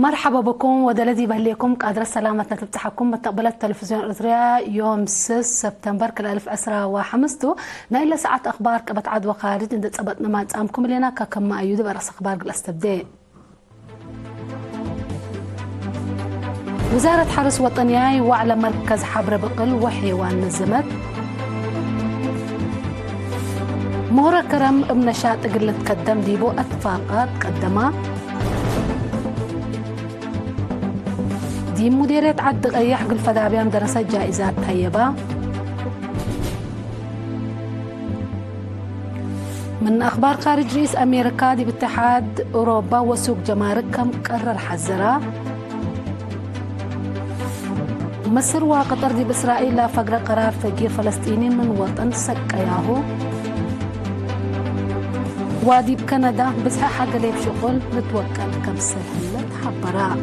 مرحبا بكم ودلدي بهليكم قادرة سلامتنا تبتحكم متقبلة التلفزيون الأزريا يوم 6 سبتمبر كل 2015 نايلة ساعة أخبار كبت عد وخارج عند صبتنا ما تسامكم لنا كما أيود برأس أخبار الأستبداء. وزارة حرس وطنياي وعلى مركز حبر بقل وحيوان نزمت مهرة كرم ابن شاط قلت قدم ديبو اتفاقات قدمها دي مديرية عد غيح قل فدابيان درست جائزات طيبة. من أخبار خارج رئيس أمريكا دي باتحاد أوروبا وسوق جمارك كم قرر حزرة. مصر وقطر دي بإسرائيل لا فقر قرار تغيير فلسطيني من وطن سكياهو. وادي بكندا بسها حق ليب شغل نتوكل كم سهلة حبراء.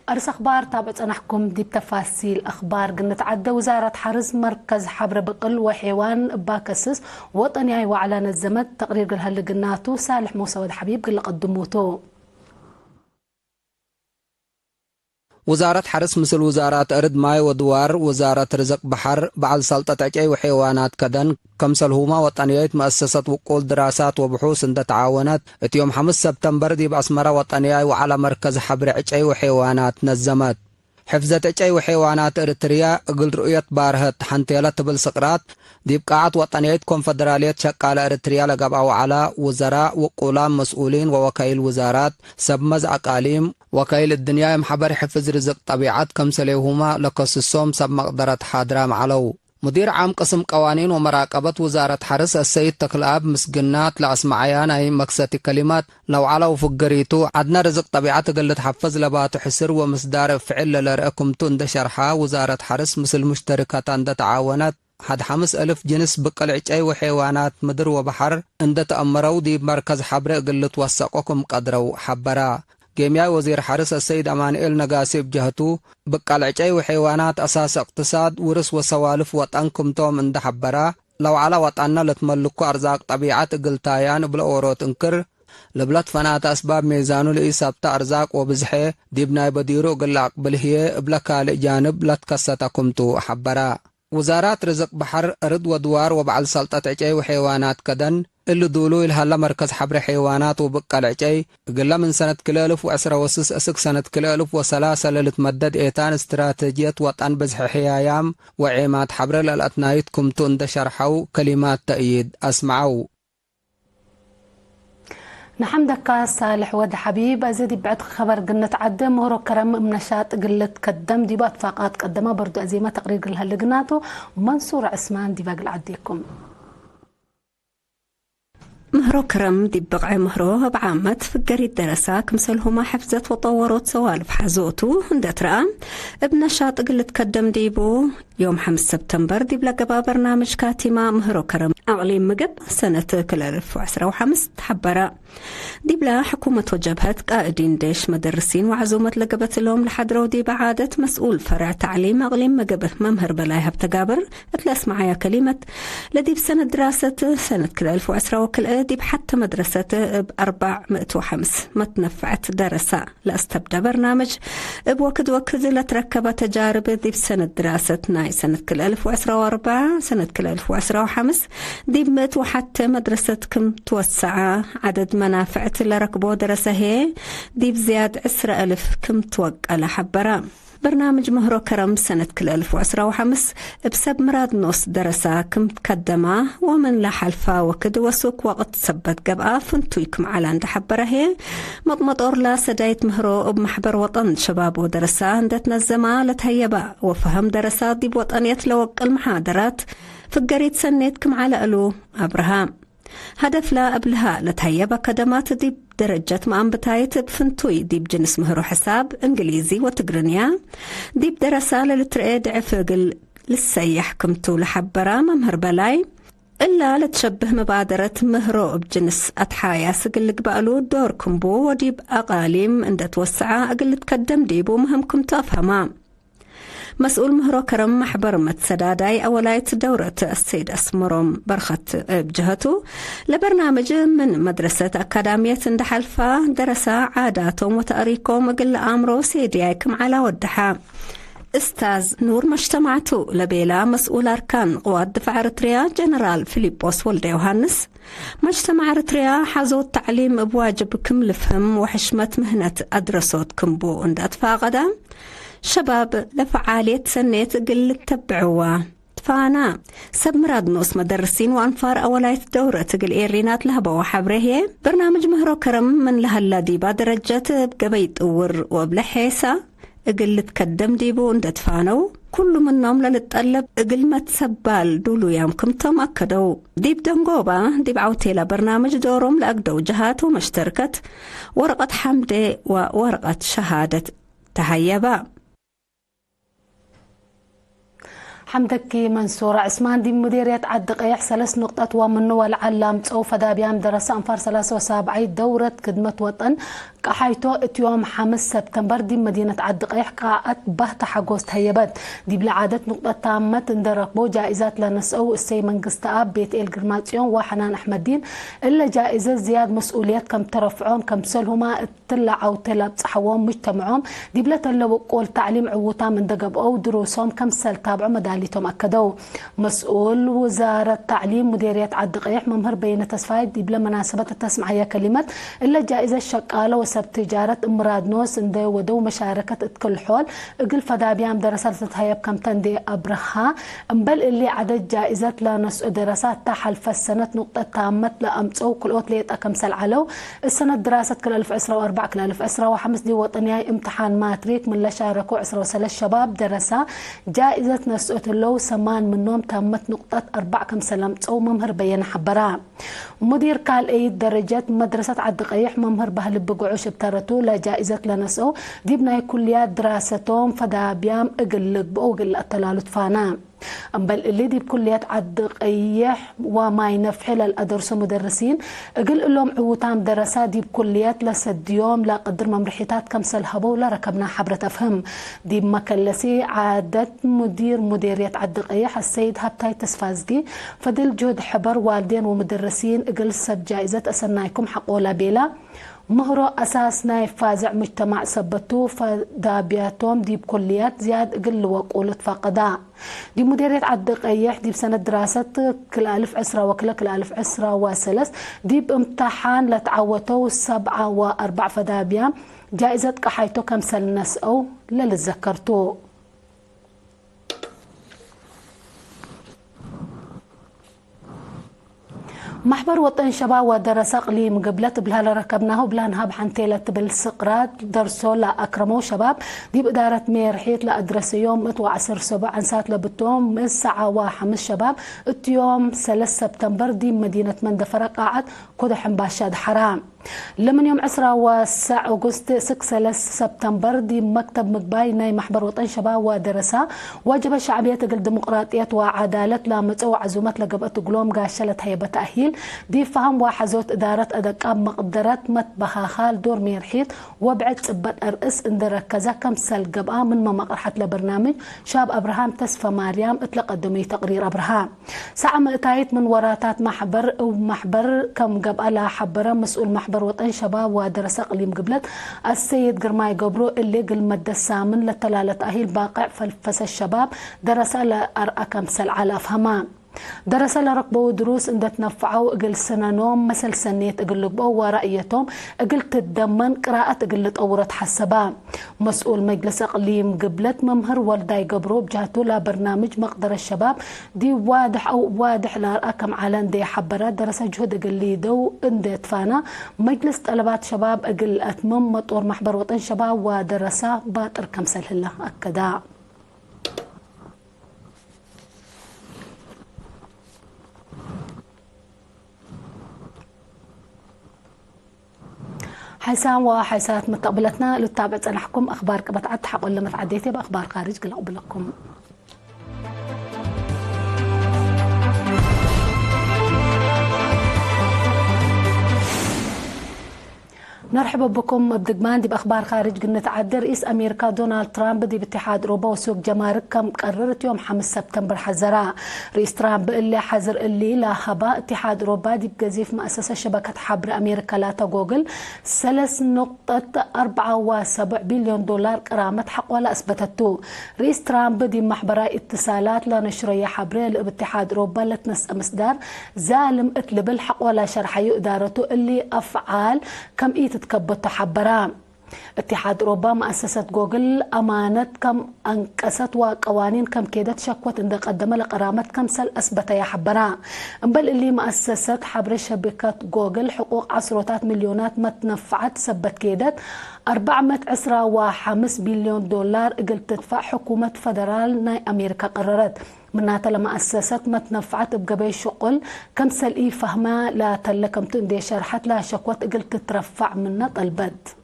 أرس أخبار تابعت نحكم دي بتفاصيل أخبار قلنا تعدى وزارة حرز مركز حبر بقل وحيوان باكسس وطنياي وعلى نزمت تقرير قلها اللي قلناتو صالح موسى ود حبيب قل قدموتو. وزارة حرس مثل وزارات أرد ماي ودوار وزارة رزق بحر بعد سلطة عجي وحيوانات كدن كمسلهما وطنيات مؤسسة وقول دراسات وبحوث عند تعاونات يوم 5 سبتمبر دي بأسمرة وطنياي وعلى مركز حبر عجي وحيوانات نزمت حفظة عجي وحيوانات إريتريا قل رؤية بارهت حنتيلة تبل سقرات دي بقاعات وطنيات كونفدرالية شقالة إريتريا لقبعوا على وزراء وقولان مسؤولين ووكايل وزارات سبمز أقاليم وكايل الدنيا محبر حفظ رزق طبيعات كمسليهما لقصصهم سب مقدرة حاضرة معلو. مدير عام قسم قوانين ومراقبة وزارة حرس السيد تقلاب مسجنات لأسمعيان أي مقصة كلمات لو علو فقريتو عدنا رزق طبيعات قلت حفظ لباتو حسر ومصدار فعل لرأكم تند شرحا وزارة حرس مثل مشتركات عند تعاونات حد 5000 جنس بقل عجي وحيوانات مدر وبحر عند تأمروا دي مركز حبر قلت وثقكم قدروا حبرا. جميع وزير حرس السيد أمانئيل نقاسيب جهتو بقال عجي وحيوانات أساس اقتصاد ورس وسوالف وطنكم توم عند حبرا لو على وطننا لتملكوا أرزاق طبيعات قلتايان بالأوروت انكر لبلت فنات أسباب ميزانو لإسابة أرزاق وبزحي ديبناي بديرو قلق بلهي بلكال جانب لتكستكم تو حبرا. وزارات رزق بحر رد ودوار وبعل سلطة عجي وحيوانات كدن اللي دولو الهلا مركز حبر حيوانات وبقال عجي قل من سنة كلالف وعسرة وسس أسك سنة كلالف وسلاسة لتمدد إيتان استراتيجية وطن بزح حيايام وعيمات حبر للأتنايتكم تند شرحو كلمات تأييد أسمعو. نحمدك صالح ود حبيب أزيدي بعد خبر قلنا تعدى مهرو كرم منشات قلت قدم دي باتفاقات قدمها برضو أزيمة تقرير قلها اللي قناته منصور عثمان دي باقل عديكم. مهرو كرم دي بقع مهرو بعامة فقري الدراسة كمسلهما حفزت وطورت سوالف حزوتو هندت رأى بنشاط قلت قدم ديبو يوم 5 سبتمبر دي بلقبا برنامج كاتمة مهرو كرم أعليم مقب سنة كل 2015 تحبرا دي بلا حكومة وجبهت قائدين ديش مدرسين وعزومة لقبت لهم لحضروا دي بعادة مسؤول فرع تعليم أغليم مقب ممهر بلايها بتقابر اتلاس معايا كلمة لدي بسنة دراسة سنة كل 2010 دي بحتى مدرسة ب405 ما تنفعت دراسة لاستبدأ برنامج بوكد وكد لتركب تجارب دي بسنة دراسة ناي سنة كل 2014 سنة كل 2015 دي بمت وحتى مدرسة كم توسع عدد منافعت لركبو دراسة هي دي بزياد 10,000 كم توقع لحبرا. برنامج مهرو كرم سنة كل 2015 بسب مراد نص دراسة كم تقدمه ومن لحلفا وكد وسوق وقت سبت قبقى فنتويكم على عند حبره هي مضمضور لا سدايت مهرو بمحبر وطن شباب ودراسة عندت نزمة لتهيبا وفهم دراسات دي بوطن يتلوق المحاضرات فقريت سنيتكم على ألو أبراهام هدف لا قبلها لتهيبا كدمات دي درجة مام بتايت بفنتوي دي بجنس مهرو حساب انجليزي وتقرنيا دي بدراسة للترقيد عفقل للسيح كمتو لحبرا ممهر بلاي إلا لتشبه مبادرة مهرو بجنس أتحايا سقل قبالو دور كمبو وديب أقاليم عند توسعا أقل تقدم ديبو مهمكم تفهما مسؤول مهرو كرم محبر متسداداي أولايت دورة السيد أسمرهم برخت بجهته لبرنامج من مدرسة أكاديمية اندحلفة درس عاداتهم وتأريكهم قل أمرو سيدياكم على ودحا استاذ نور مجتمعته لبيلا مسؤول أركان قوات دفاع أريتريا جنرال فيليبوس ولد يوهانس مجتمع أريتريا حظوا التعليم بواجب كم لفهم وحشمة مهنة أدرسوت كمبو اندات فاقدا شباب لفعالية سنة قل تبعوا فانا سب مراد نوس مدرسين وأنفار أولايت دورة تقل إيرينات لهبا وحبريه برنامج مهرو كرم من لها ديبا درجات بقبيت أور وبلحيسة اقل تقدم ديبو اندتفانو كل منهم للتقلب اقل ما تسبال دولو يامكم تمأكدو ديب دنقوبة ديب عوتيلا برنامج دورهم لأقدو جهات ومشتركة ورقة حمدي وورقة شهادة تهيبا حمدك منصور عثمان دي مديرية عدق قيح 3 نقطة ومنه والعلام تصوف دابيام دراسة أنفار 73 دورة خدمة وطن كحيتو يوم 5 سبتمبر دي مدينة عدق قيح قاعت بهت حقوست هيبات دي بالعادة نقطة تامة اندرقبو جائزات لنسأو السي منقست أب بيت الجرماتيون وحنان أحمد دين إلا جائزة زياد مسؤوليات كم ترفعهم كم سلهما اطلع أو تلاب صحوهم مجتمعهم دي بلا تلو قول تعليم عوتا من دقب أو دروسهم كم سل تابعوا مداليتهم أكدوا مسؤول وزارة تعليم مديرية عدق قيح ممهر بين تسفايد دي بلا مناسبة التسمعية كلمات إلا جائزة شقالة وسب تجارة امراد نوس اندي ودو مشاركة اتكل حول اقل فدابيام دراسات تتهيب كم تندي أبرها امبل اللي عدد جائزات لنسء دراسات تحل فالسنة نقطة تامت لأمتو كل اوتليت أكمسل علو السنة دراسة كل 1004 كل 1005 دي وطنياي امتحان ماتريك من لشاركو 10 شباب دراسة جائزة نسء اللو سمان منهم تامت نقطة 4 كمسل أمتو ممهر بيان حبرا مدير قال اي درجات مدرسة عدق قيح ممهر بهلب بقعوش بترتو لجائزة لنسو دي بناي كليات دراستهم فدابيام اقلق بأوقل التلالت فانا أمبل اللي دي بكليات عدق قيح وما ينفحل الأدرس مدرسين اقل لهم عوتام دراسات دي بكليات لسد يوم لا قدر ممرحيتات كمسل هبو لا ركبنا حبرة أفهم دي مكلسي عادة مديرية عدق قيح السيد هبتاي تسفازدي فدل جهد حبر والدين ومدرسين اقل سب جائزة أسنايكم حقولا بيلا مهرو أساسنا فازع مجتمع سبتو فدابياتهم دي بكليات زياد قل وقولت فقدا دي مديرية عدق قيح دي بسنة دراسة كل 1010 وكل 1013 دي بامتحان لتعوتو 7 و4 فدابيام جائزة قحيتو كمسل نسأو للذكرتو محبر وطن شباب ودرس اقليم قبلت بلا ركبناه بلا نهاب حنتيلة بالسقراط درسوا لا اكرموا شباب دي باداره ميرحيت لا ادرس يوم 17 عن ساعه لبتوم الساعه 1 شباب يوم 3 سبتمبر دي مدينه مندفره قاعد كدحن باشاد حرام لمن يوم 10 وساعة أغسطس 6 سبتمبر دي مكتب مقباي ناي محبر وطن شباب ودرسا واجب الشعبية الديمقراطية وعدالة لامتو عزومات لقبت قلوم قاشلت هيبة تأهيل دي فهم وحزوت إدارة أدقاب مقدرات متبها خال دور ميرحيت وبعد سبت أرئس اندركزا كمسل قبقى من مقرحة لبرنامج شاب أبراهام تسفى مريم اطلق قدمي تقرير أبراهام ساعة مقتايت من وراتات محبر ومحبر كم قبقى لا حبرا مسؤول محبر وطن شباب ودرس اقليم قبلت السيد قرماي قبرو اللي قل مد السامن لتلالة اهيل باقع فالفس الشباب درس لأرأى كمسل على فهمان درس لركبوا دروس اند تنفعوا اقل سنانهم مثل سنيت اقل لقبوا ورأيتهم اقل تدمن قراءة اقل تطورت حسبا مسؤول مجلس اقليم قبلت ممهر والداي قبرو بجهته لبرنامج مقدر الشباب دي واضح او واضح لارقام علان دي حبرات درس جهد اقل يدو اند تفانا مجلس طلبات شباب اقل اتمم مطور محبر وطن شباب ودرسا باطر كمسل الله اكدا حيسان وحيسات متقبلتنا للتابع نحكم أخبار كبتعد حق ولا متعديتي بأخبار خارج قل أقبلكم نرحب بكم بدقمان دي بأخبار خارج قلنا عد رئيس أمريكا دونالد ترامب دي باتحاد أوروبا وسوق جمارك كم قررت يوم 5 سبتمبر حزراء رئيس ترامب اللي حذر اللي لا هباء اتحاد أوروبا دي بجزيف مؤسسة شبكة حبر أمريكا لا جوجل 3.47 بليون دولار كرامة حق ولا أثبتته رئيس ترامب دي محبرة اتصالات لنشرية حبرية لاتحاد أوروبا لتنس مصدر ظالم اتلب الحق ولا شرح إدارته اللي أفعال كم تكبت حبرا اتحاد أوروبا مؤسسة جوجل أمانة كم أنكست وقوانين كم كيدت شكوت إن قدم لقرامة كم سل أثبت يا حبرا بل اللي مؤسسة حبر شبكة جوجل حقوق عشرات مليونات ما تنفعت سبت كيدت 415 بليون دولار قلت تدفع حكومة فدرال ناي أمريكا قررت منها لما أسست ما تنفعت بقبي شغل كم سل فهمها لا تلكم تندي شرحت لا شكوت قلت تترفع منا طلبت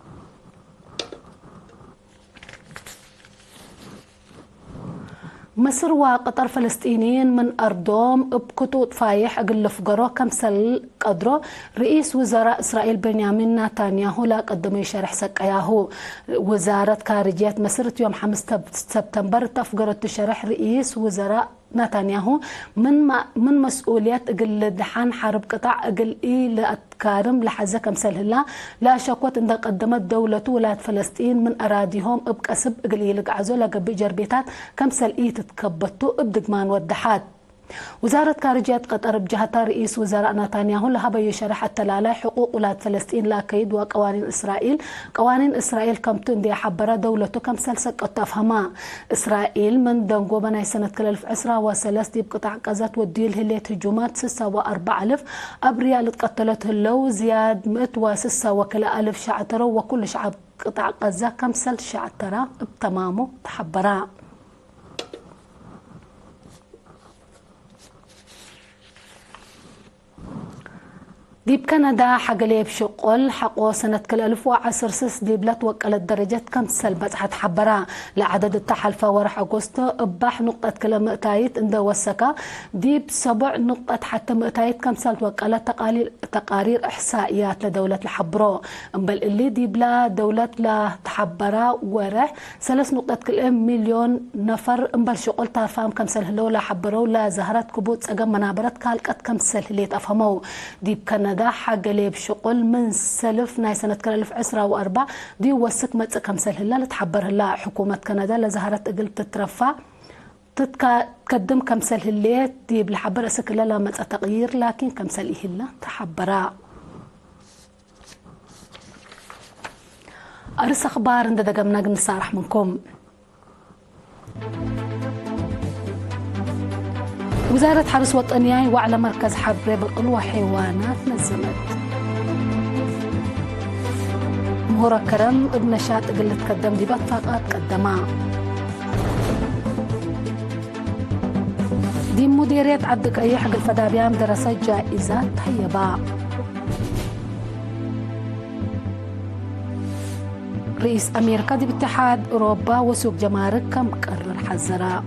مصر وقطر فلسطينيين من أرضهم بكتو طفايح أقل فقرو كمسل قدرو رئيس وزراء إسرائيل بنيامين نتنياهو لا قدموا شرح سقياهو وزارة خارجية مصر يوم 5 سبتمبر تفقرت شرح رئيس وزراء نتنياهو من مسؤوليات أقل دحان حرب قطع أقل لأتكارم لحزة كمسل هلا لا شكوت إن قدمت دولة ولاة فلسطين من أراضيهم بكسب أقل لقعزو لقبي جربيتات كمسل تتكبتو بدقمان ودحات وزارة خارجية قطر بجهتها رئيس وزراء نتنياهو لها بيشرح التلالة حقوق ولاة فلسطين لا كيد وقوانين إسرائيل كم تندي حبرة دولته كم سلسك التفهما إسرائيل من دنقو بناي سنة كل 2003 دي بقطع قزات وديل هليت هجومات 4,000 أبريال تقتلت هلو زياد 106 شعترة وكل شعب قطع قزة كم سل شعترة بتمامه تحبرا دي بكندا حقلي بشقل حقو سنة كل 2010 دي بلا توكلت درجة كم سلبت حتحبرا لعدد التحالفة ورح أغسطو أباح نقطة كل مقتايت اند وسكا دي بسبع نقطة حتى مقتايت كم سل توكلت تقارير إحصائيات لدولة الحبرو بل اللي دي بلا دولة لا تحبرا ورح 3.1 مليون نفر بل شقل تافام كم سل هلو لا حبرو لا زهرت كبوت أقام منابرت كالكت كم سل هلي تفهمو دي بكندا حقلي بشغل من سلف ناي سنة كل 2004 دي وسك ما كمسل هلا لتحبر هلا حكومة كندا لزهرت اقل تترفع تقدم كمسل هلا دي بالحبر اسك لا ما تغيير لكن كمسل هلا تحبرا أرس أخبار عند دقمنا نصارح منكم وزارة حرس وطنية وعلى مركز حبر بقل وحيوانات نزمت مهورة كرم ابن شات قلت تقدم دي بطاقات قدما دي مديرية عبدك أي حق الفدابيان دراسة جائزات طيبة رئيس أمريكا دي باتحاد أوروبا وسوق جمارك كم قرر حزراء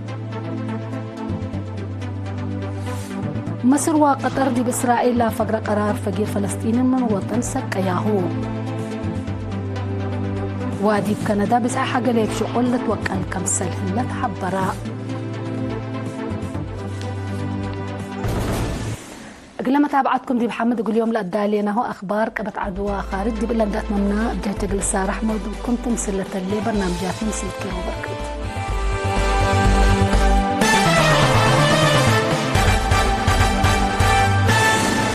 مصر وقطر دي بإسرائيل لا فقر قرار فقير فلسطين من وطن سكياهو وادي بكندا بسعى حق ليك شغل لتوكل كم سلهن لتحبراء قبل ما تابعتكم دي محمد يقول اليوم لأدالينا هو أخبار كبت عدوى خارج دي بلندات ممنا بجهة تقل السارح موضوع كنتم سلة اللي برنامجات مسلكي وبركات